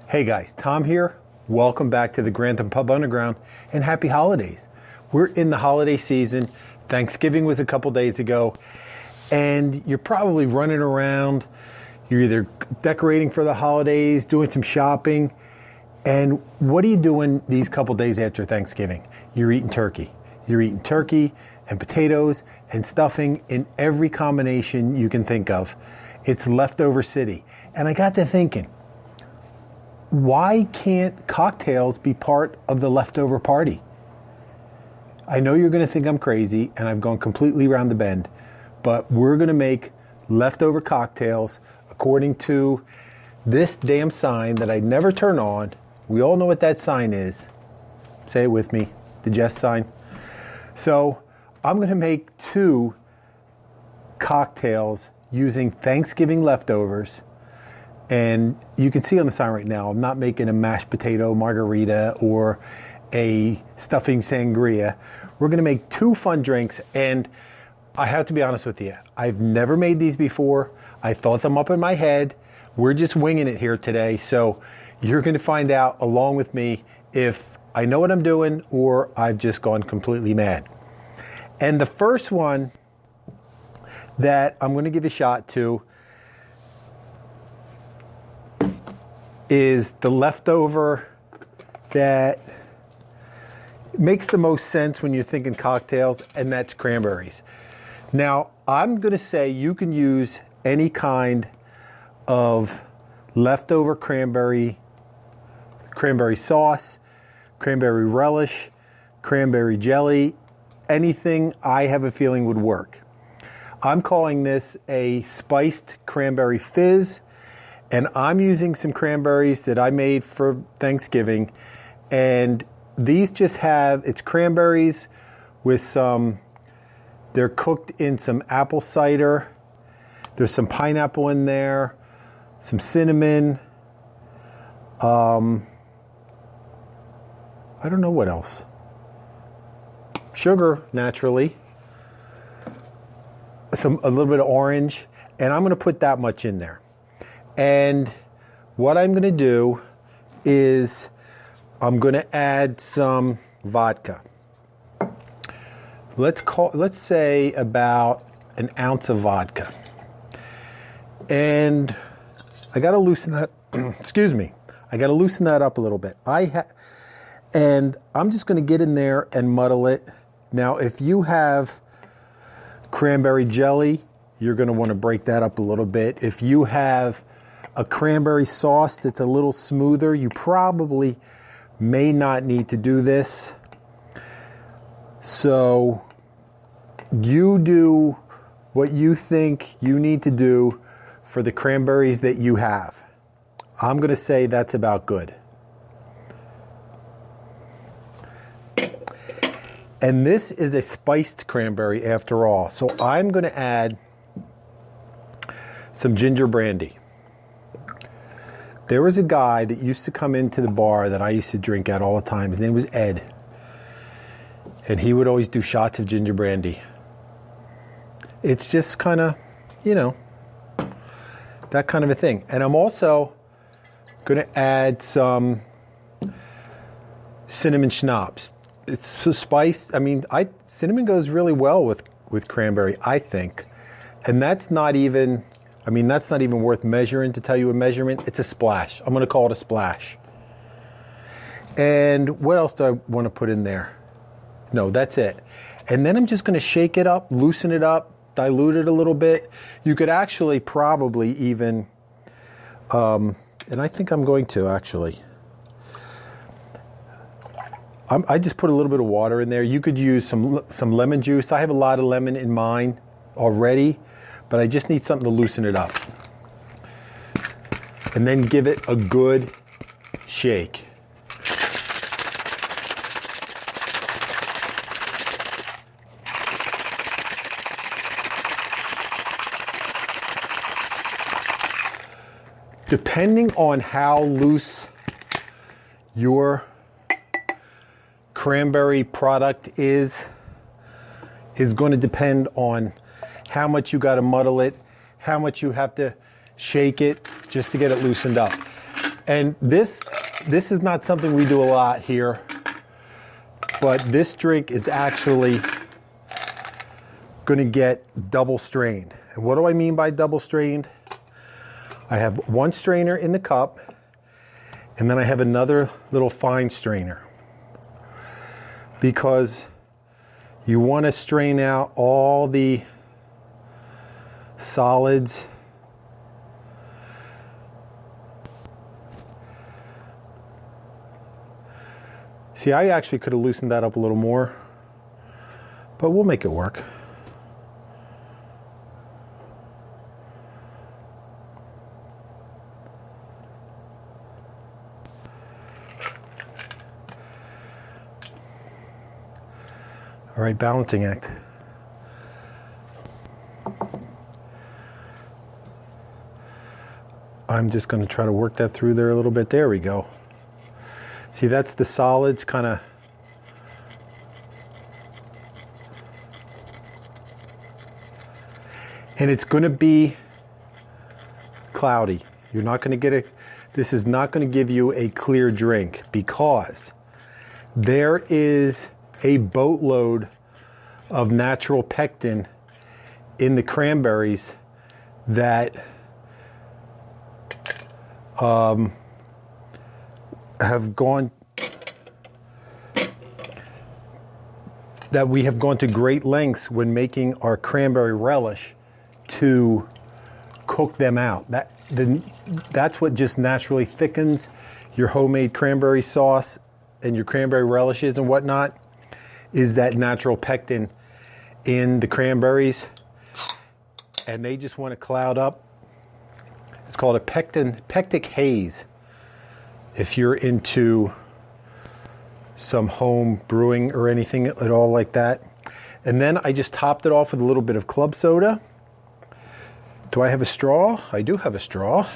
Hey guys, Tom here. Welcome back to the Grantham Pub Underground and happy holidays. We're in the holiday season. Thanksgiving was a couple days ago and you're probably running around. You're either decorating for the holidays, doing some shopping. And what are you doing these couple days after Thanksgiving? You're eating turkey. You're eating turkey and potatoes and stuffing in every combination you can think of. It's leftover city. And I got to thinking, why can't cocktails be part of the leftover party? I know you're going to think I'm crazy and I've gone completely around the bend, but we're going to make leftover cocktails according to this damn sign that I never turn on. We all know what that sign is. Say it with me, the Jess sign. So I'm going to make 2 cocktails using Thanksgiving leftovers. And you can see on the sign right now, I'm not making a mashed potato margarita or a stuffing sangria. We're going to make 2 fun drinks. And I have to be honest with you, I've never made these before. I thought them up in my head. We're just winging it here today. So you're going to find out along with me if I know what I'm doing or I've just gone completely mad. And the first one that I'm going to give a shot to is the leftover that makes the most sense when you're thinking cocktails, and that's cranberries. Now, I'm going to say you can use any kind of leftover cranberry sauce, cranberry relish, cranberry jelly, anything I have a feeling would work. I'm calling this a spiced cranberry fizz. And I'm using some cranberries that I made for Thanksgiving. And these just have, it's cranberries with some, they're cooked in some apple cider. There's some pineapple in there, some cinnamon. I don't know what else. Sugar, naturally. A little bit of orange. And I'm going to put that much in there. And what I'm going to do is I'm going to add some vodka. Let's say about an ounce of vodka. And I got to loosen that, excuse me, I got to loosen that up a little bit. And I'm just going to get in there and muddle it. Now, if you have cranberry jelly, you're going to want to break that up a little bit. If you have a cranberry sauce that's a little smoother, you probably may not need to do this. So you do what you think you need to do for the cranberries that you have. I'm going to say that's about good. And this is a spiced cranberry after all. So I'm going to add some ginger brandy. There was a guy that used to come into the bar that I used to drink at all the time. His name was Ed. And he would always do shots of ginger brandy. It's just kind of, you know, that kind of a thing. And I'm also going to add some cinnamon schnapps. It's so spiced. I mean, cinnamon goes really well with cranberry, I think. And that's not even worth measuring to tell you a measurement. It's a splash. I'm going to call it a splash. And what else do I want to put in there? No, that's it. And then I'm just going to shake it up, loosen it up, dilute it a little bit. You could actually probably even, and I think I'm going to actually. I just put a little bit of water in there. You could use some lemon juice. I have a lot of lemon in mine already, but I just need something to loosen it up. And then give it a good shake. Depending on how loose your cranberry product is going to depend on how much you got to muddle it, how much you have to shake it just to get it loosened up. And this is not something we do a lot here, but this drink is actually going to get double strained. And what do I mean by double strained? I have one strainer in the cup, and then I have another little fine strainer, because you want to strain out all the solids. See, I actually could have loosened that up a little more, but we'll make it work. All right, balancing act. I'm just going to try to work that through there a little bit. There we go. See, that's the solids kind of. And it's going to be cloudy. You're not going to get this is not going to give you a clear drink, because there is a boatload of natural pectin in the cranberries that we have gone to great lengths when making our cranberry relish to cook them out. That's what just naturally thickens your homemade cranberry sauce and your cranberry relishes and whatnot, is that natural pectin in the cranberries, and they just want to cloud up. It's called a pectic haze if you're into some home brewing or anything at all like that. And then I just topped it off with a little bit of club soda. Do I have a straw? I do have a straw.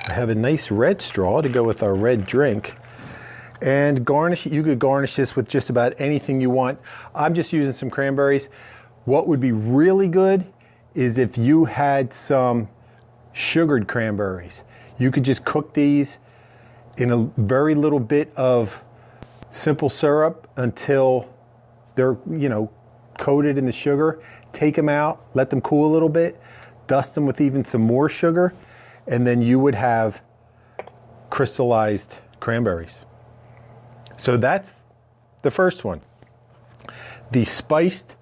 I have a nice red straw to go with our red drink. And garnish, you could garnish this with just about anything you want. I'm just using some cranberries. What would be really good is if you had some sugared cranberries. You could just cook these in a very little bit of simple syrup until they're, coated in the sugar. Take them out, let them cool a little bit, dust them with even some more sugar, and then you would have crystallized cranberries. So that's the first one, the spiced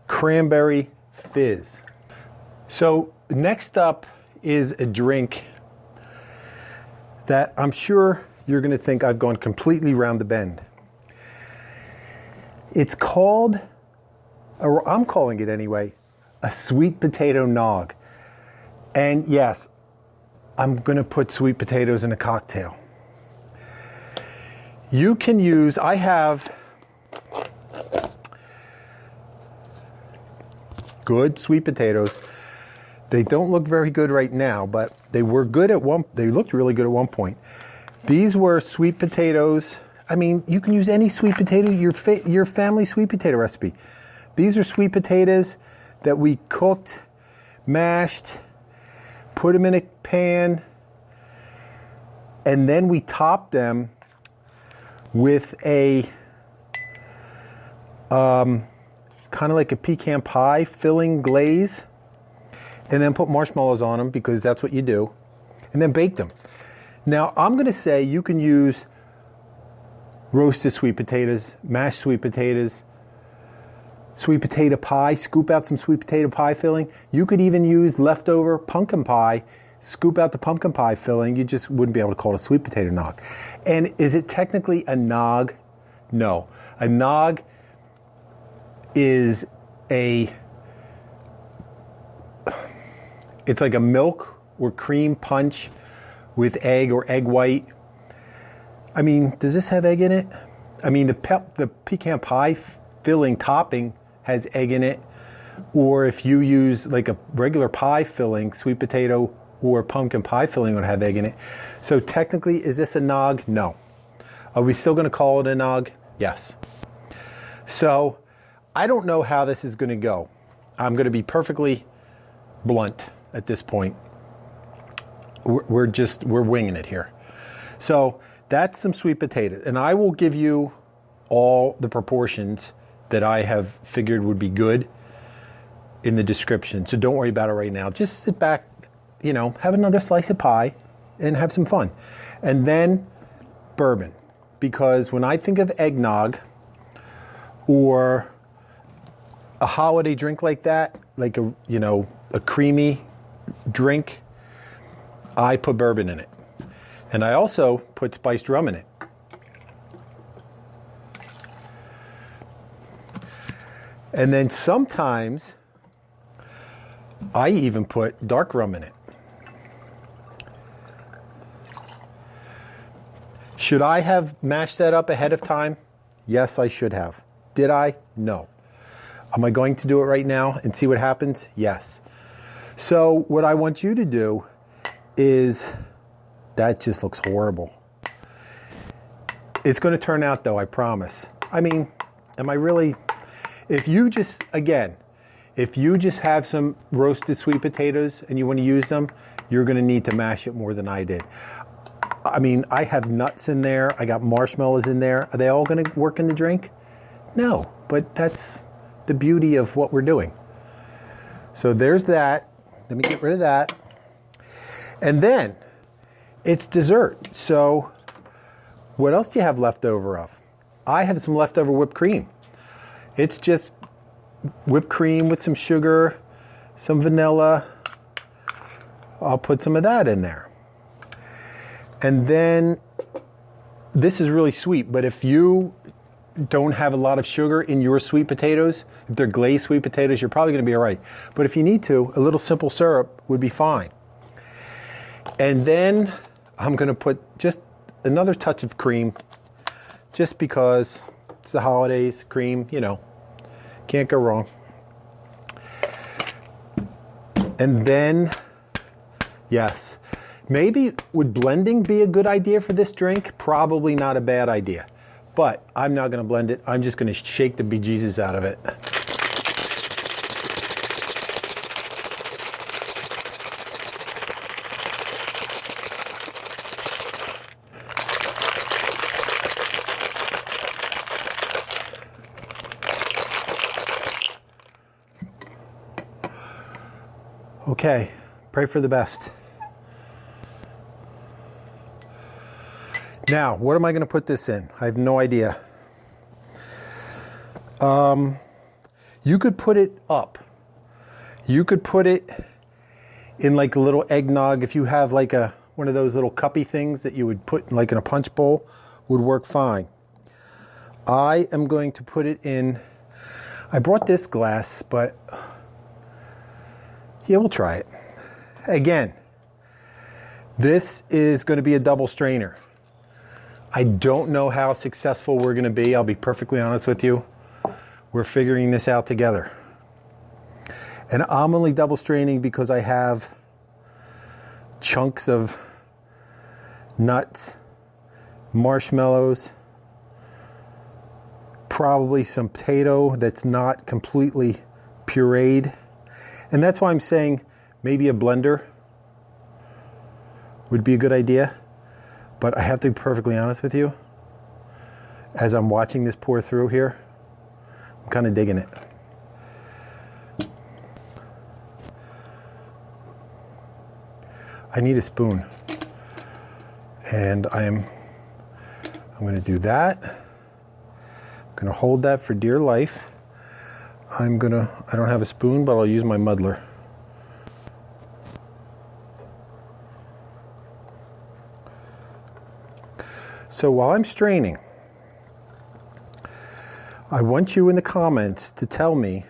cranberry fizz. So next up is a drink that I'm sure you're going to think I've gone completely round the bend. It's called, or I'm calling it anyway, a sweet potato nog. And yes, I'm going to put sweet potatoes in a cocktail. You can use, I have good sweet potatoes. They don't look very good right now, but they were good they looked really good at one point. These were sweet potatoes. I mean, you can use any sweet potato, your family sweet potato recipe. These are sweet potatoes that we cooked, mashed, put them in a pan, and then we topped them with a kind of like a pecan pie filling glaze, and then put marshmallows on them, because that's what you do, and then bake them. Now, I'm going to say you can use roasted sweet potatoes, mashed sweet potatoes, sweet potato pie, scoop out some sweet potato pie filling. You could even use leftover pumpkin pie, scoop out the pumpkin pie filling. You just wouldn't be able to call it a sweet potato nog. And is it technically a nog? No. A nog is it's like a milk or cream punch with egg or egg white. I mean, does this have egg in it? I mean, the pecan pie filling topping has egg in it. Or if you use like a regular pie filling, sweet potato or pumpkin pie filling would have egg in it. So technically, is this a nog? No. Are we still going to call it a nog? Yes. So I don't know how this is going to go. I'm going to be perfectly blunt at this point. we're winging it here. So that's some sweet potatoes. And I will give you all the proportions that I have figured would be good in the description. So don't worry about it right now. Just sit back, you know, have another slice of pie and have some fun. And then bourbon. Because when I think of eggnog or a holiday drink like that, like a, you know, a creamy drink, I put bourbon in it. And I also put spiced rum in it. And then sometimes I even put dark rum in it. Should I have mashed that up ahead of time? Yes, I should have. Did I? No. Am I going to do it right now and see what happens? Yes. So what I want you to do is, that just looks horrible. It's going to turn out though, I promise. I mean, am I really, if you just have some roasted sweet potatoes and you want to use them, you're going to need to mash it more than I did. I mean, I have nuts in there. I got marshmallows in there. Are they all going to work in the drink? No, but that's the beauty of what we're doing. So there's that. Let me get rid of that. And then it's dessert. So what else do you have left over of? I have some leftover whipped cream. It's just whipped cream with some sugar, some vanilla. I'll put some of that in there. And then this is really sweet, but if you don't have a lot of sugar in your sweet potatoes, if they're glazed sweet potatoes, you're probably going to be all right. But if you need to, a little simple syrup would be fine. And then I'm going to put just another touch of cream, just because it's the holidays, cream, you know, can't go wrong. And then, yes, maybe would blending be a good idea for this drink? Probably not a bad idea. But I'm not going to blend it. I'm just going to shake the bejesus out of it. Okay, pray for the best. Now, what am I going to put this in? I have no idea. You could put it up. You could put it in like a little eggnog. If you have like one of those little cuppy things that you would put like in a punch bowl, would work fine. I am going to put it in. I brought this glass, but yeah, we'll try it. Again, this is going to be a double strainer. I don't know how successful we're going to be. I'll be perfectly honest with you. We're figuring this out together. And I'm only double straining because I have chunks of nuts, marshmallows, probably some potato that's not completely pureed. And that's why I'm saying maybe a blender would be a good idea. But I have to be perfectly honest with you. As I'm watching this pour through here, I'm kind of digging it. I need a spoon. And I'm going to do that. I'm going to hold that for dear life. I don't have a spoon, but I'll use my muddler. So while I'm straining, I want you in the comments to tell me,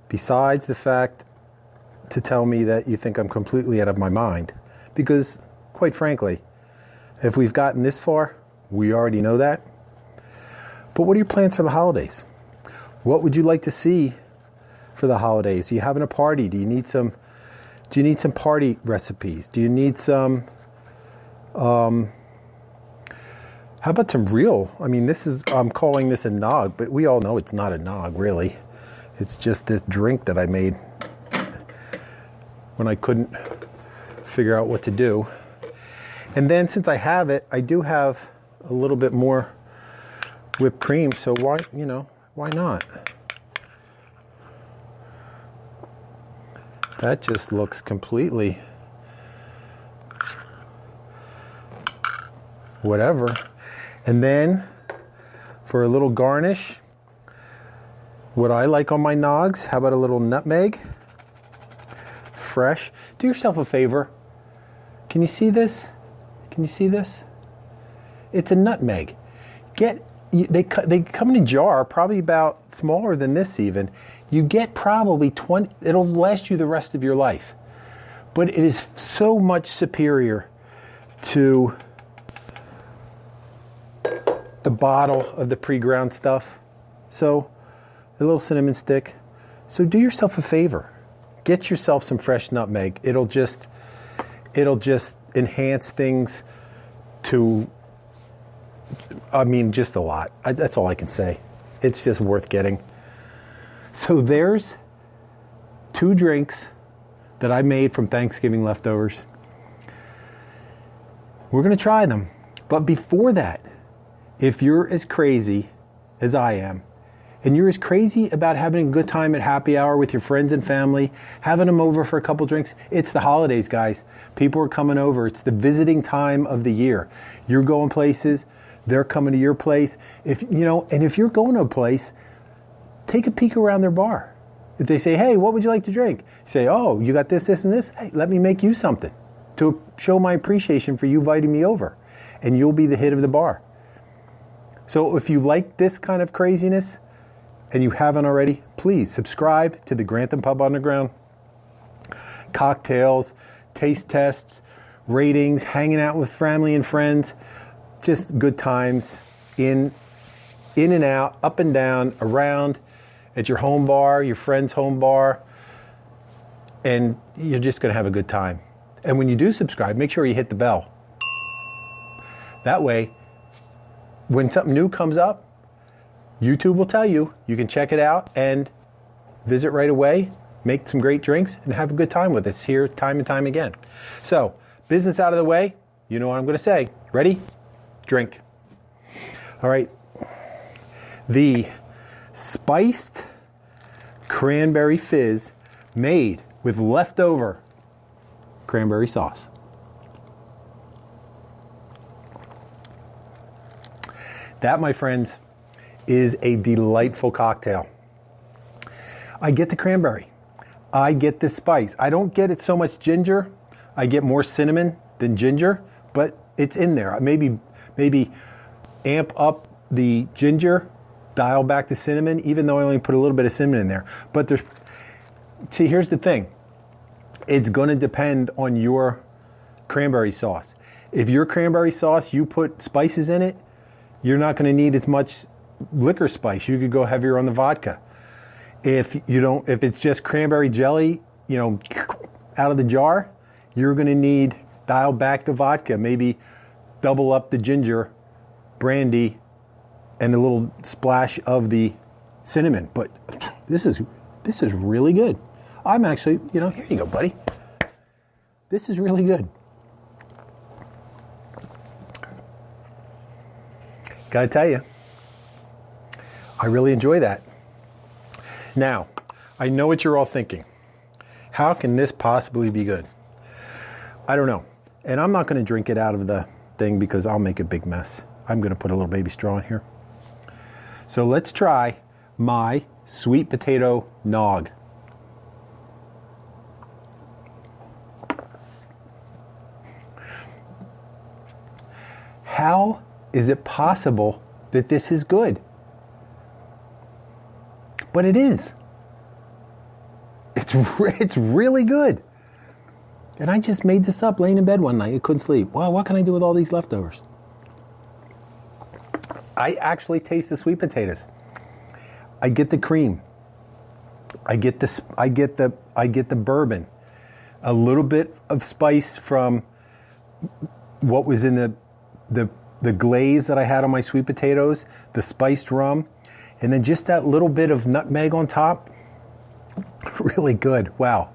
besides the fact to tell me that you think I'm completely out of my mind, because quite frankly, if we've gotten this far, we already know that. But what are your plans for the holidays? What would you like to see for the holidays? Are you having a party? Do you need some party recipes? Do you need some, how about some real, I mean, I'm calling this a nog, but we all know it's not a nog, really. It's just this drink that I made when I couldn't figure out what to do. And then since I have it, I do have a little bit more whipped cream, so why, you know, why not? That just looks completely whatever. And then for a little garnish, what I like on my nogs, how about a little nutmeg? Fresh. Do yourself a favor. Can you see this? Can you see this? It's a nutmeg. They come in a jar, probably about smaller than this even. You get probably 20, it'll last you the rest of your life. But it is so much superior to the bottle of the pre-ground stuff. So a little cinnamon stick. So do yourself a favor. Get yourself some fresh nutmeg. It'll just enhance things to, I mean, just a lot. That's all I can say. It's just worth getting. So there's 2 drinks that I made from Thanksgiving leftovers. We're going to try them. But before that, if you're as crazy as I am, and you're as crazy about having a good time at happy hour with your friends and family, having them over for a couple drinks, it's the holidays, guys. People are coming over. It's the visiting time of the year. You're going places, they're coming to your place. If you're going to a place, take a peek around their bar. If they say, hey, what would you like to drink? You say, oh, you got this, this, and this? Hey, let me make you something to show my appreciation for you inviting me over. And you'll be the hit of the bar. So if you like this kind of craziness, and you haven't already, please subscribe to the Grantham Pub Underground. Cocktails, taste tests, ratings, hanging out with family and friends, just good times in and out, up and down, around, at your home bar, your friend's home bar, and you're just going to have a good time. And when you do subscribe, make sure you hit the bell. That way, when something new comes up, YouTube will tell you, you can check it out and visit right away, make some great drinks, and have a good time with us here time and time again. So, business out of the way, you know what I'm going to say. Ready? Drink. All right. The spiced cranberry fizz made with leftover cranberry sauce. That, my friends, is a delightful cocktail. I get the cranberry. I get the spice. I don't get it so much ginger. I get more cinnamon than ginger, but it's in there. Maybe amp up the ginger, dial back the cinnamon, even though I only put a little bit of cinnamon in there. But here's the thing. It's going to depend on your cranberry sauce. If your cranberry sauce, you put spices in it, you're not going to need as much liquor spice. You could go heavier on the vodka. If it's just cranberry jelly, out of the jar, you're going to dial back the vodka, maybe double up the ginger, brandy, and a little splash of the cinnamon. But this is really good. I'm actually, here you go, buddy. This is really good. Gotta tell you, I really enjoy that. Now, I know what you're all thinking. How can this possibly be good? I don't know. And I'm not going to drink it out of the thing because I'll make a big mess. I'm going to put a little baby straw in here. So let's try my sweet potato nog. How is it possible that this is good? But it is. It's really good. And I just made this up laying in bed one night. I couldn't sleep. Well, what can I do with all these leftovers? I actually taste the sweet potatoes. I get the cream. I get the bourbon. A little bit of spice from what was in the glaze that I had on my sweet potatoes, the spiced rum, and then just that little bit of nutmeg on top. Really good. Wow.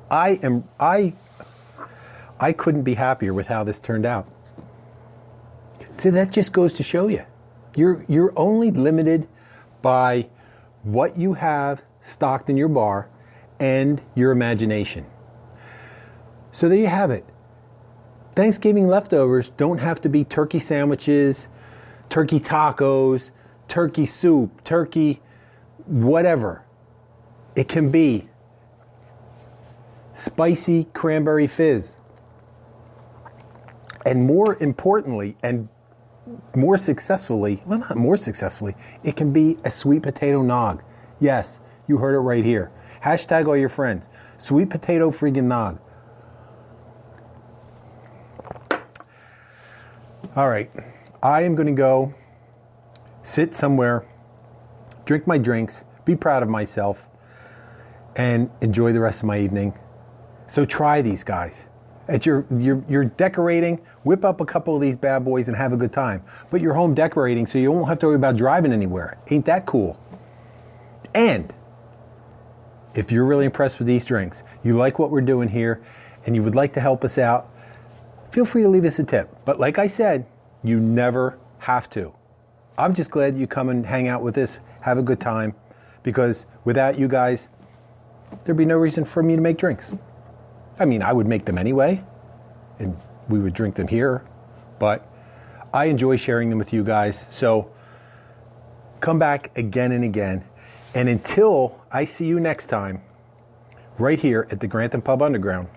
I couldn't be happier with how this turned out. So that just goes to show you, you're only limited by what you have stocked in your bar and your imagination. So there you have it. Thanksgiving leftovers don't have to be turkey sandwiches, turkey tacos, turkey soup, turkey whatever. It can be spicy cranberry fizz. And more importantly, and more successfully, well, not more successfully, it can be a sweet potato nog. Yes, you heard it right here. Hashtag all your friends. Sweet potato freaking nog. All right, I am going to go sit somewhere, drink my drinks, be proud of myself, and enjoy the rest of my evening. So try these, guys. You're decorating, whip up a couple of these bad boys and have a good time. But you're home decorating, so you won't have to worry about driving anywhere. Ain't that cool? And if you're really impressed with these drinks, you like what we're doing here, and you would like to help us out, feel free to leave us a tip. But like I said, you never have to. I'm just glad you come and hang out with us, have a good time, because without you guys, there'd be no reason for me to make drinks. I mean, I would make them anyway, and we would drink them here, but I enjoy sharing them with you guys. So come back again and again. And until I see you next time, right here at the Grantham Pub Underground,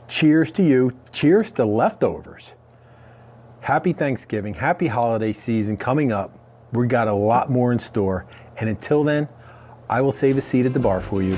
cheers to you. Cheers to leftovers. Happy Thanksgiving. Happy holiday season coming up. We got a lot more in store. And until then, I will save a seat at the bar for you.